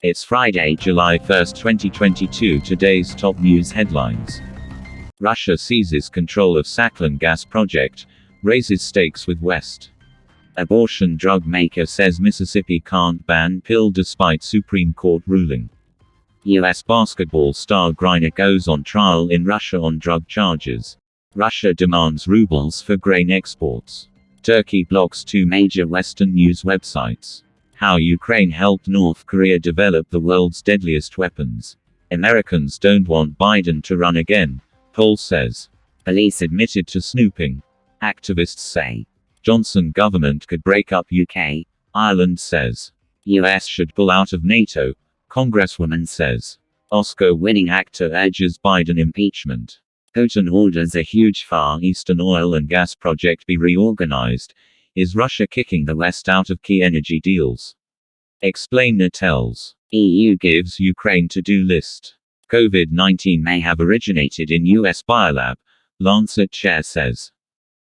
It's Friday, July 1st, 2022. Today's top news headlines. Russia seizes control of Sakhalin gas project, raises stakes with West. Abortion drug maker says Mississippi can't ban pill despite Supreme Court ruling. U.S. basketball star Griner goes on trial in Russia on drug charges. Russia demands rubles for grain exports. Turkey blocks two major Western news websites. How Ukraine helped North Korea develop the world's deadliest weapons. Americans don't want Biden to run again, poll says. Police admitted to snooping. Activists say. Johnson government could break up UK, Ireland says. US should pull out of NATO, Congresswoman says. Oscar-winning actor urges Biden impeachment. Putin orders a huge Far Eastern oil and gas project be reorganized. Is Russia kicking the West out of key energy deals? Explainer tells. EU gives Ukraine to-do list. COVID-19 may have originated in US biolab, Lancet chair says.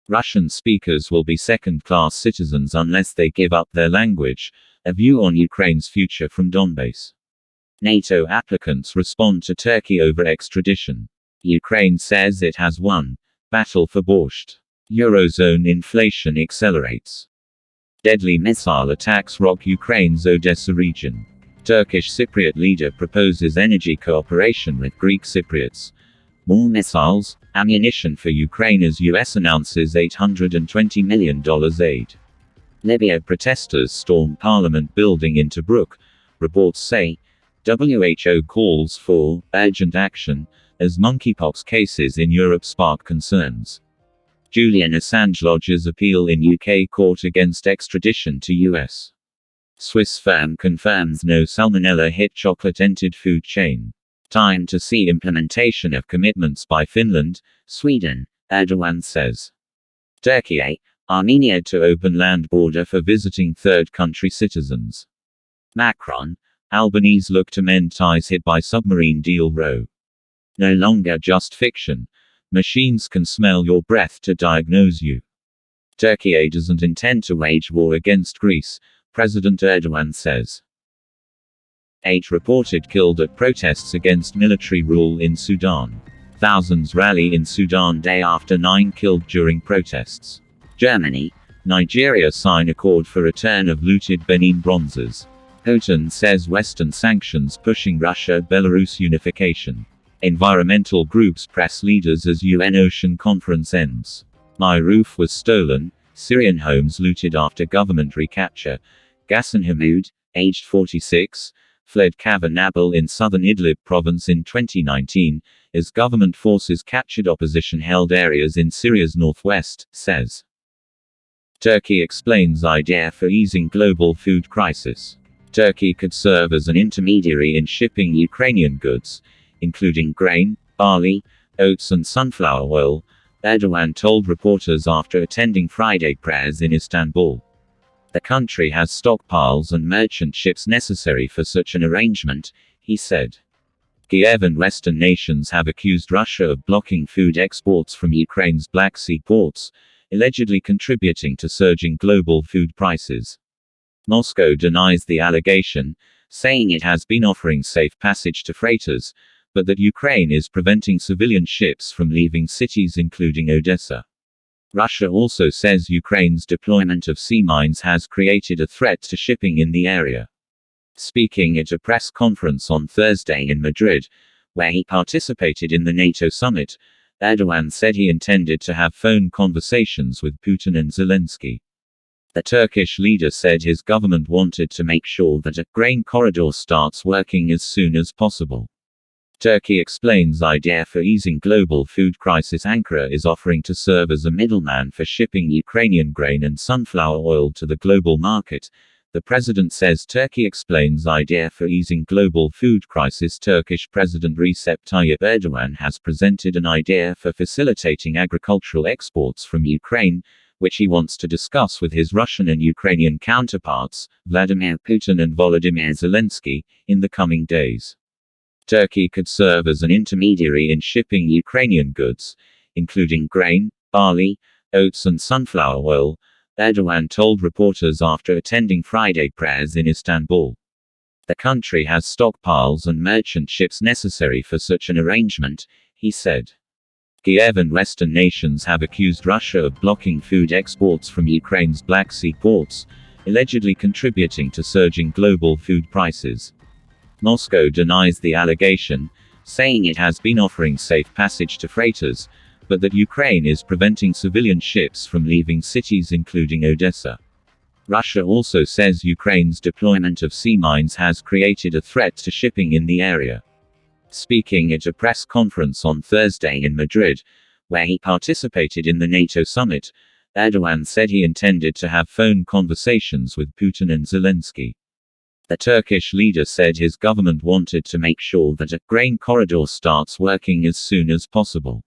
Russian speakers will be second-class citizens unless they give up their language, a view on Ukraine's future from Donbass. NATO applicants respond to Turkey over extradition. Ukraine says it has won. Battle for borscht. Eurozone inflation accelerates. Deadly missile attacks rock Ukraine's Odessa region. Turkish Cypriot leader proposes energy cooperation with Greek Cypriots. More missiles, ammunition for Ukraine as US announces $820 million aid. Libya protesters storm parliament building in Tobruk, reports say. WHO calls for urgent action as monkeypox cases in Europe spark concerns. Julian Assange lodges appeal in UK court against extradition to US. Swiss firm confirms no salmonella hit chocolate-entered food chain. Time to see implementation of commitments by Finland, Sweden, Erdogan says. Turkey, Armenia to open land border for visiting third country citizens. Macron, Albanese look to mend ties hit by submarine deal row. No longer just fiction. Machines can smell your breath to diagnose you. Turkey doesn't intend to wage war against Greece, President Erdogan says. 8 reported killed at protests against military rule in Sudan. Thousands rally in Sudan day after 9 killed during protests. Germany, Nigeria sign accord for return of looted Benin bronzes. Putin says Western sanctions pushing Russia-Belarus unification. Environmental groups press leaders as UN Ocean Conference ends. My roof was stolen, Syrian homes looted after government recapture. Ghassan Hamoud, aged 46, fled Kafr Nabil in southern Idlib province in 2019, as government forces captured opposition-held areas in Syria's northwest, says. Turkey explains idea for easing global food crisis. Turkey could serve as an intermediary in shipping Ukrainian goods, including grain, barley, oats and sunflower oil, Erdogan told reporters after attending Friday prayers in Istanbul. The country has stockpiles and merchant ships necessary for such an arrangement, he said. Kiev and Western nations have accused Russia of blocking food exports from Ukraine's Black Sea ports, allegedly contributing to surging global food prices. Moscow denies the allegation, saying it has been offering safe passage to freighters, but that Ukraine is preventing civilian ships from leaving cities including Odessa. Russia also says Ukraine's deployment of sea mines has created a threat to shipping in the area. Speaking at a press conference on Thursday in Madrid, where he participated in the NATO summit, Erdogan said he intended to have phone conversations with Putin and Zelensky. The Turkish leader said his government wanted to make sure that a grain corridor starts working as soon as possible. Turkey explains idea for easing global food crisis. Ankara is offering to serve as a middleman for shipping Ukrainian grain and sunflower oil to the global market. The president says Turkey explains idea for easing global food crisis. Turkish President Recep Tayyip Erdogan has presented an idea for facilitating agricultural exports from Ukraine, which he wants to discuss with his Russian and Ukrainian counterparts, Vladimir Putin and Volodymyr Zelensky, in the coming days. Turkey could serve as an intermediary in shipping Ukrainian goods, including grain, barley, oats and sunflower oil, Erdogan told reporters after attending Friday prayers in Istanbul. The country has stockpiles and merchant ships necessary for such an arrangement, he said. Kiev and Western nations have accused Russia of blocking food exports from Ukraine's Black Sea ports, allegedly contributing to surging global food prices. Moscow denies the allegation, saying it has been offering safe passage to freighters, but that Ukraine is preventing civilian ships from leaving cities including Odessa. Russia also says Ukraine's deployment of sea mines has created a threat to shipping in the area. Speaking at a press conference on Thursday in Madrid, where he participated in the NATO summit, Erdogan said he intended to have phone conversations with Putin and Zelensky. The Turkish leader said his government wanted to make sure that a grain corridor starts working as soon as possible.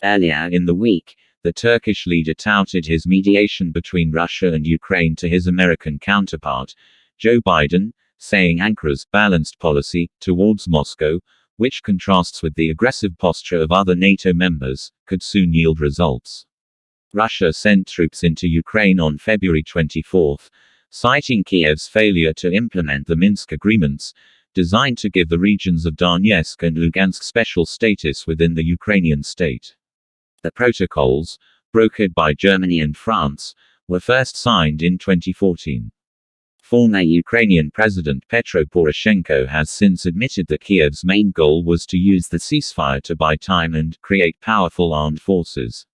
Earlier in the week, the Turkish leader touted his mediation between Russia and Ukraine to his American counterpart, Joe Biden, saying Ankara's balanced policy towards Moscow, which contrasts with the aggressive posture of other NATO members, could soon yield results. Russia sent troops into Ukraine on February 24, citing Kiev's failure to implement the Minsk agreements, designed to give the regions of Donetsk and Lugansk special status within the Ukrainian state. The protocols, brokered by Germany and France, were first signed in 2014. Former Ukrainian President Petro Poroshenko has since admitted that Kiev's main goal was to use the ceasefire to buy time and create powerful armed forces.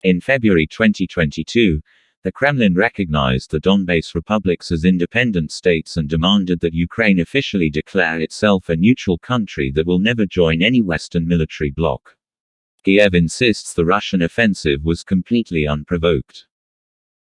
In February 2022, the Kremlin recognized the Donbas republics as independent states and demanded that Ukraine officially declare itself a neutral country that will never join any Western military bloc. Kiev insists the Russian offensive was completely unprovoked.